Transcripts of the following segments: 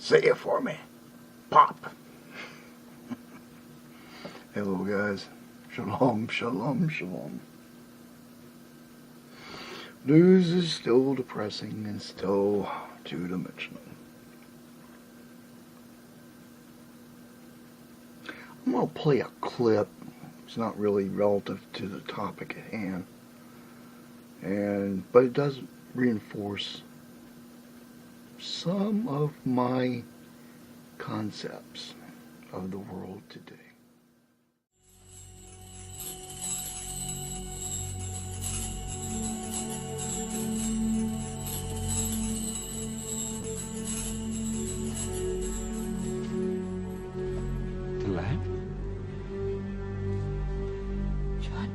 Say it for me. Pop. Hello, guys. Shalom, shalom, shalom. News is still depressing and still two-dimensional. I'm going to play a clip. It's not really relative to the topic at hand, but it does reinforce some of my concepts of the world today.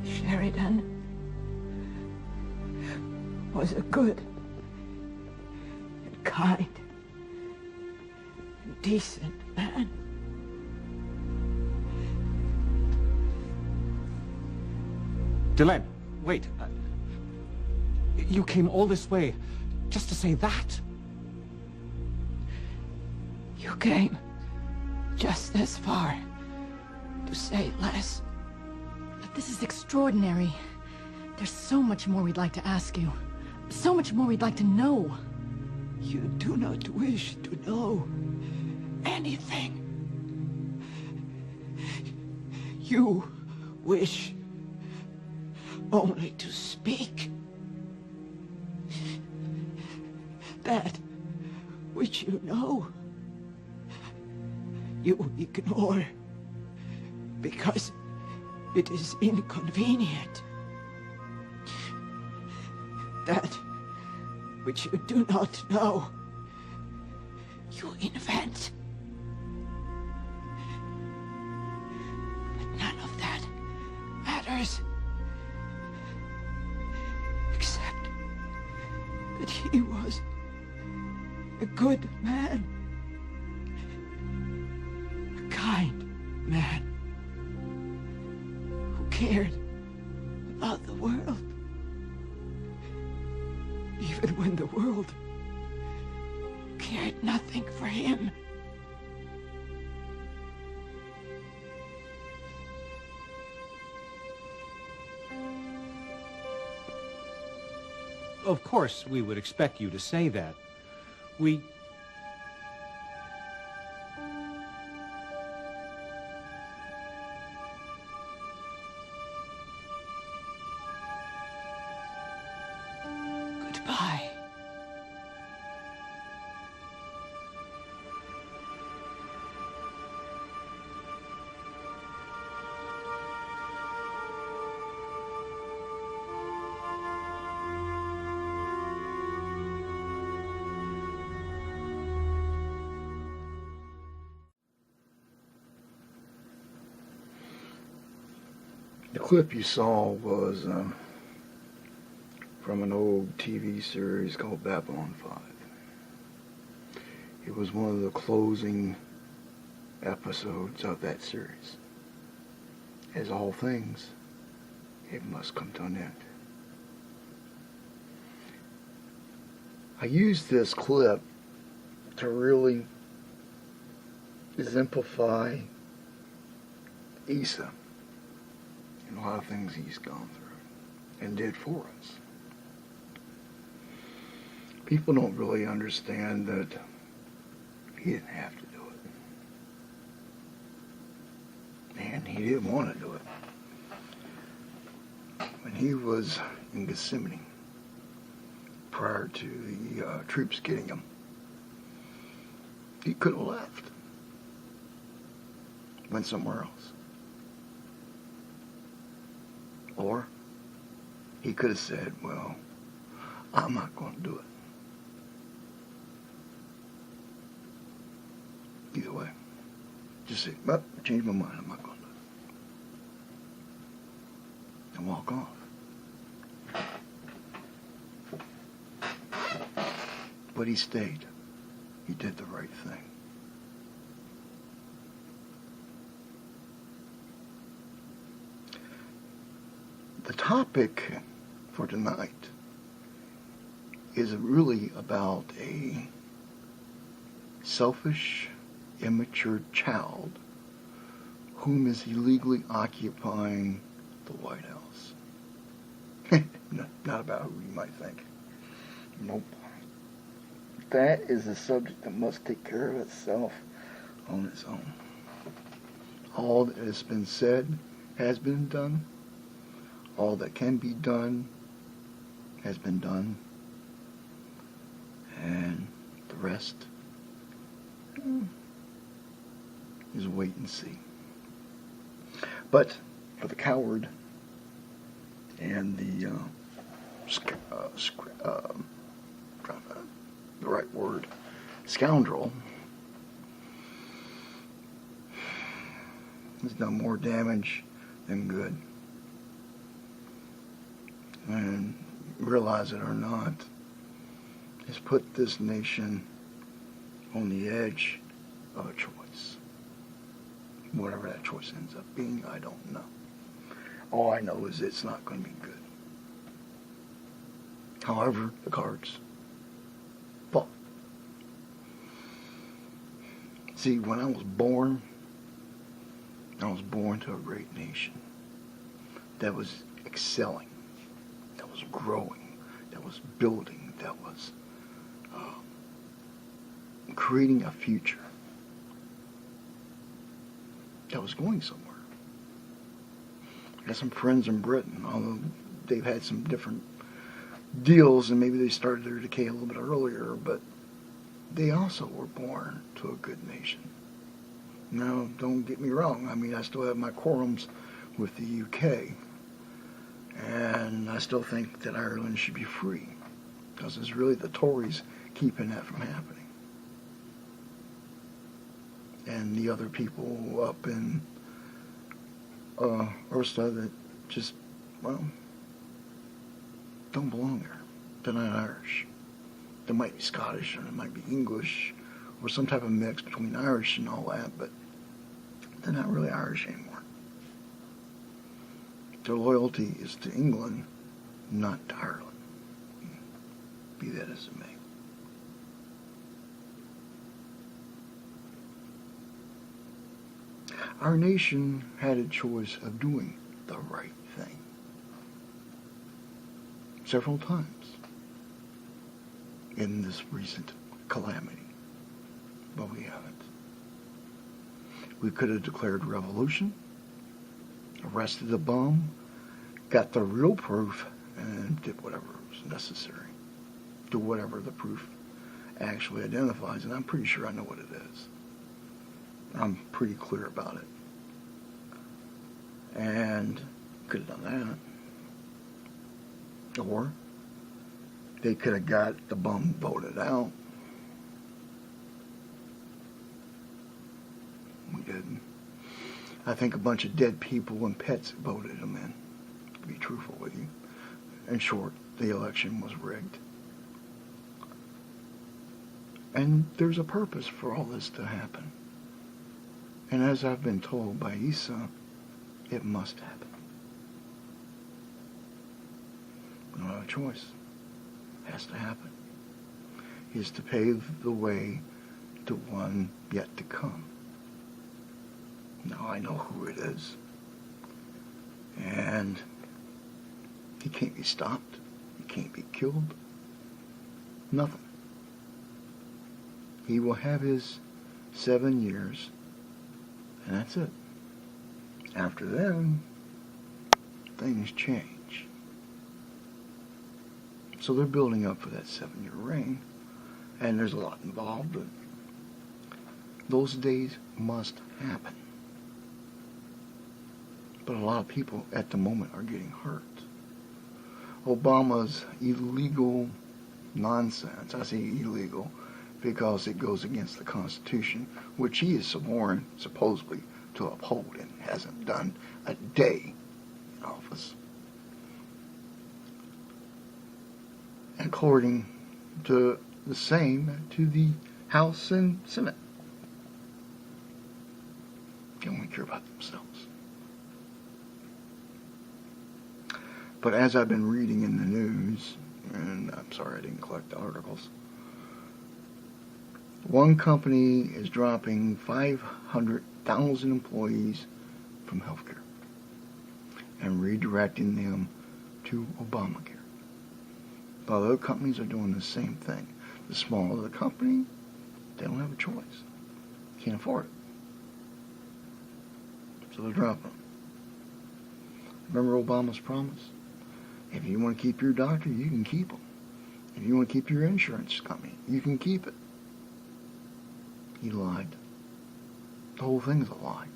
Sheridan was a good and kind and decent man. Delenn, wait. You came all this way just to say that? You came just as far to say less. This is extraordinary. There's so much more we'd like to ask you. So much more we'd like to know. You do not wish to know anything. You wish only to speak. That which you know, you ignore because it is inconvenient. That which you do not know, you invent. But none of that matters. Except that he was a good man. A kind man. Cared about the world, even when the world cared nothing for him. Of course, we would expect you to say that. Goodbye. The clip you saw was from an old TV series called Babylon 5. It was one of the closing episodes of that series. As all things, it must come to an end. I used this clip to really exemplify Isa and a lot of things he's gone through and did for us. People don't really understand that he didn't have to do it. And he didn't want to do it. When he was in Gethsemane, prior to the troops getting him, he could have left. Went somewhere else. Or he could have said, well, I'm not going to do it. Either way, just say, well, I changed my mind, I'm not going to do it. And walk off. But he stayed. He did the right thing. The topic for tonight is really about a selfish, immature child whom is illegally occupying the White House. Not about who you might think. Nope. That is a subject that must take care of itself on its own. All that has been said has been done. All that can be done has been done. And the rest is wait and see. But for the coward and the right word, scoundrel, has done more damage than good. And realize it or not, has put this nation on the edge of a choice. Whatever that choice ends up being, I don't know. All I know is it's not going to be good. However, the cards fall. See, when I was born to a great nation that was excelling, that was growing, that was building, that was creating a future, that was going somewhere. I got some friends in Britain, although they've had some different deals and maybe they started their decay a little bit earlier, but they also were born to a good nation. Now, don't get me wrong. I mean, I still have my quorums with the UK, and I still think that Ireland should be free, because it's really the Tories keeping that from happening. And the other people up in Ulster that just, well, don't belong there. They're not Irish. They might be Scottish, or they might be English, or some type of mix between Irish and all that, but they're not really Irish anymore. Their loyalty is to England, not to Ireland. Be that as it may. Our nation had a choice of doing the right thing several times in this recent calamity, but we haven't. We could have declared revolution, arrested the bum, got the real proof, and did whatever was necessary. Do whatever the proof actually identifies, and I'm pretty sure I know what it is. I'm pretty clear about it. And could have done that. Or they could have got the bum voted out. We didn't. I think a bunch of dead people and pets voted him in, to be truthful with you. In short, the election was rigged. And there's a purpose for all this to happen. And as I've been told by Isa, it must happen. We don't have a choice. It has to happen. He is to pave the way to one yet to come. Now I know who it is. And he can't be stopped. He can't be killed. Nothing. He will have his 7 years, and that's it. After then, things change. So they're building up for that 7-year reign, and there's a lot involved, but those days must happen. But a lot of people at the moment are getting hurt. Obama's illegal nonsense, I say illegal because it goes against the Constitution, which he is sworn, supposedly, to uphold and hasn't done a day in office. According to the same to the House and Senate. They only care about themselves. But as I've been reading in the news, and I'm sorry I didn't collect the articles, One company is dropping 500,000 employees from healthcare and redirecting them to Obamacare. While other companies are doing the same thing. The smaller the company, they don't have a choice. Can't afford it. So they're dropping them. Remember Obama's promise? If you want to keep your doctor, you can keep them. If you want to keep your insurance company, you can keep it. He lied. The whole thing is a lie.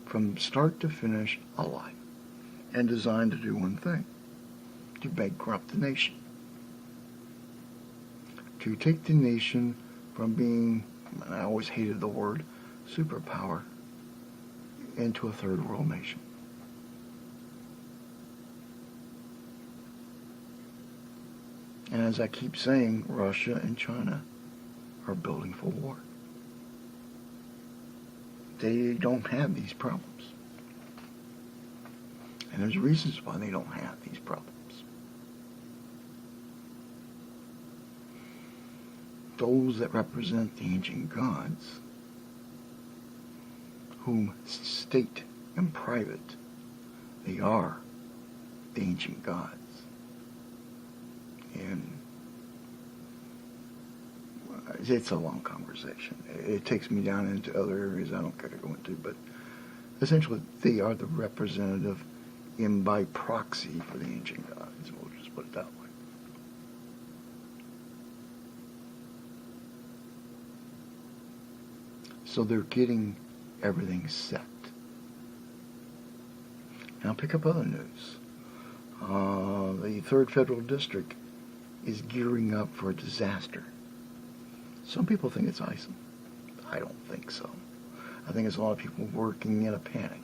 From start to finish, a lie. And designed to do one thing. To bankrupt the nation. To take the nation from being, and I always hated the word, superpower, into a third world nation. And as I keep saying, Russia and China are building for war. They don't have these problems. And there's reasons why they don't have these problems. Those that represent the ancient gods, whom state and private, they are the ancient gods. And it's a long conversation. It takes me down into other areas I don't care to go into, but essentially they are the representative in by proxy for the ancient gods. We'll just put it that way. So they're getting everything set. Now pick up other news. The 3rd Federal District is gearing up for a disaster. Some people think it's ISIL. I don't think so. I think it's a lot of people working in a panic.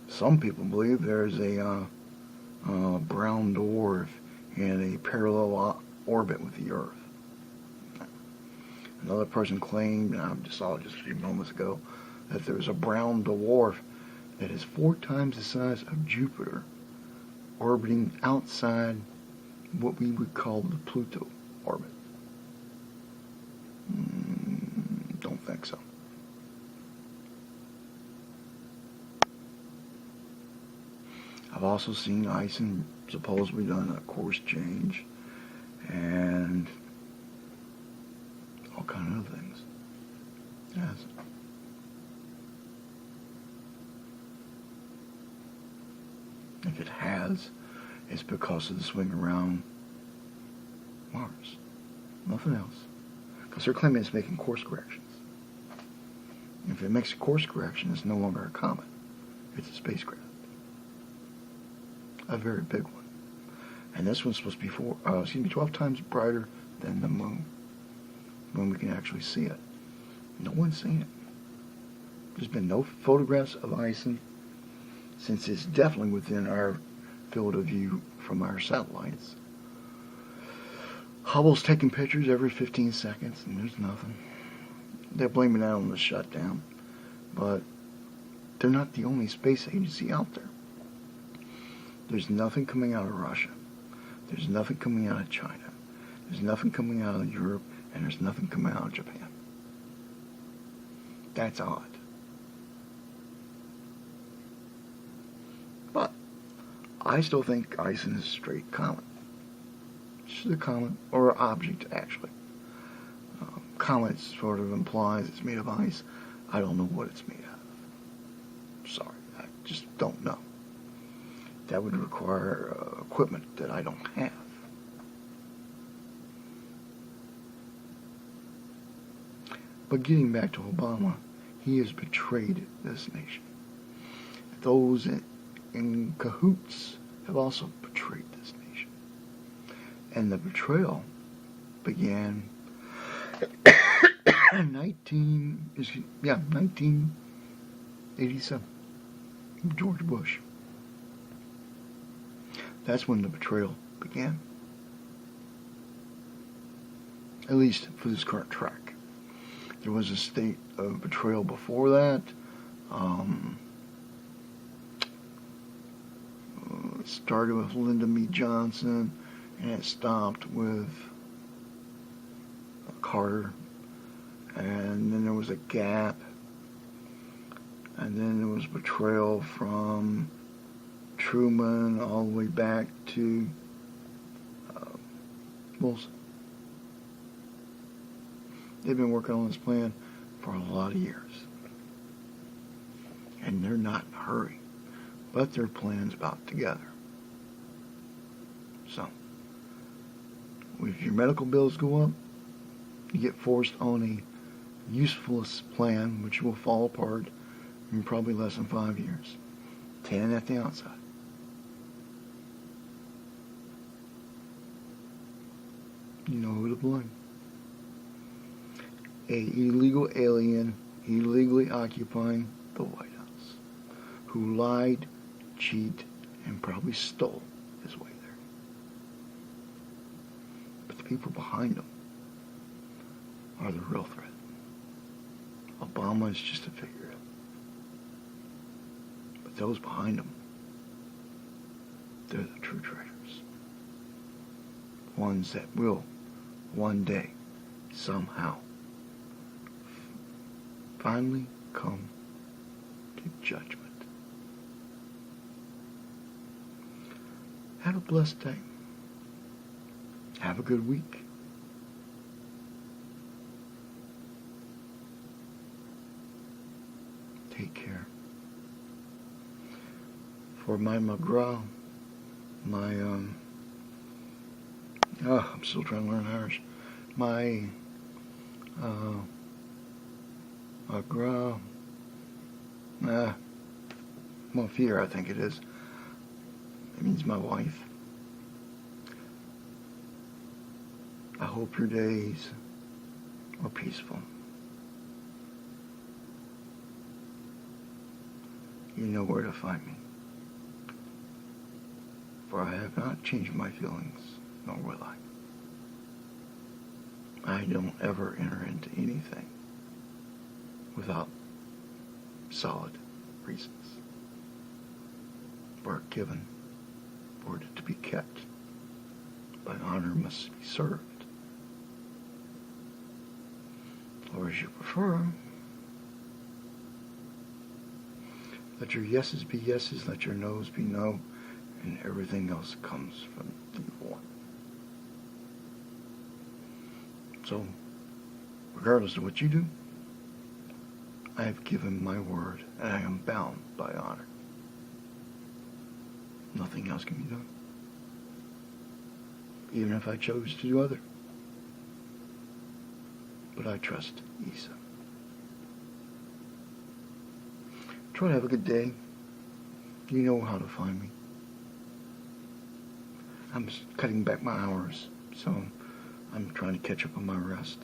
Some people believe there's a brown dwarf in a parallel orbit with the Earth. Another person claimed, and I just saw it just a few moments ago, that there's a brown dwarf that is 4 times the size of Jupiter orbiting outside what we would call the Pluto orbit. Don't think so. I've also seen Amein supposedly done a course change and all kind of other things. Yes. If it has, it's because of the swing around Mars. Nothing else. Because they're claiming it's making course corrections. If it makes a course correction, it's no longer a comet. It's a spacecraft. A very big one. And this one's supposed to be 12 times brighter than the moon. When we can actually see it. No one's seen it. There's been no photographs of Amein since it's definitely within our field of view from our satellites. Hubble's taking pictures every 15 seconds and there's nothing. They're blaming that on the shutdown. But they're not the only space agency out there. There's nothing coming out of Russia. There's nothing coming out of China. There's nothing coming out of Europe. And there's nothing coming out of Japan. That's odd. But I still think Amein is a straight comet. It's just a comet, or an object, actually. Comet sort of implies it's made of ice. I don't know what it's made out of. Sorry, I just don't know. That would require equipment that I don't have. But getting back to Obama, he has betrayed this nation. Those in cahoots have also betrayed this nation. And the betrayal began in 1987. George Bush. That's when the betrayal began. At least for this current track. There was a state of betrayal before that. It started with Lyndon B. Johnson, and it stopped with Carter. and then there was a gap, and then there was betrayal from Truman all the way back to Wilson. They've been working on this plan for a lot of years, and they're not in a hurry, but their plan's about together. So, if your medical bills go up, you get forced on a useless plan, which will fall apart in probably less than 5 years. 10 at the outside. You know who to blame. A illegal alien illegally occupying the White House, who lied, cheated, and probably stole his way there. But the people behind him are the real threat. Obama is just a figurehead. But those behind him, they're the true traitors. Ones that will, one day, somehow, finally come to judgment. Have a blessed day. Have a good week. Take care. For my McGraw, I'm still trying to learn Irish. My McGraw, Mafia, I think it is. It means my wife. I hope your days are peaceful. You know where to find me. For I have not changed my feelings, nor will I. I don't ever enter into anything without solid reasons. Word given, word to be kept. By honor must be served. Or as you prefer, let your yeses be yeses, let your noes be no, and everything else comes from the evil one. So, regardless of what you do, I have given my word, and I am bound by honor. Nothing else can be done. Even if I chose to do other. But I trust Isa. Try to have a good day. You know how to find me. I'm cutting back my hours, so I'm trying to catch up on my rest.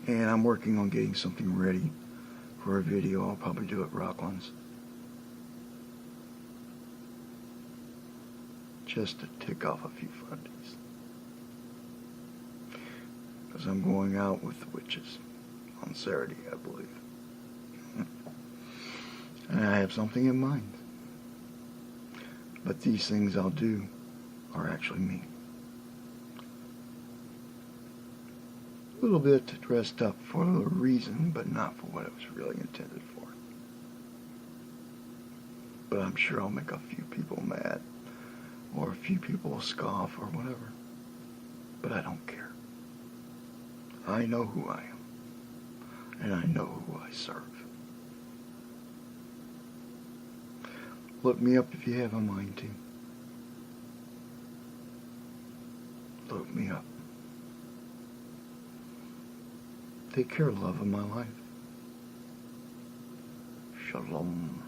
And I'm working on getting something ready for a video. I'll probably do at Rocklands. Just to tick off a few Fridays. Because I'm going out with the witches on Sarraih, I believe. And I have something in mind. But these things I'll do are actually me. A little bit dressed up for a reason, but not for what it was really intended for. But I'm sure I'll make a few people mad, or a few people will scoff, or whatever. But I don't care. I know who I am, and I know who I serve. Look me up if you have a mind to. Look me up. Take care, love of my life. Shalom.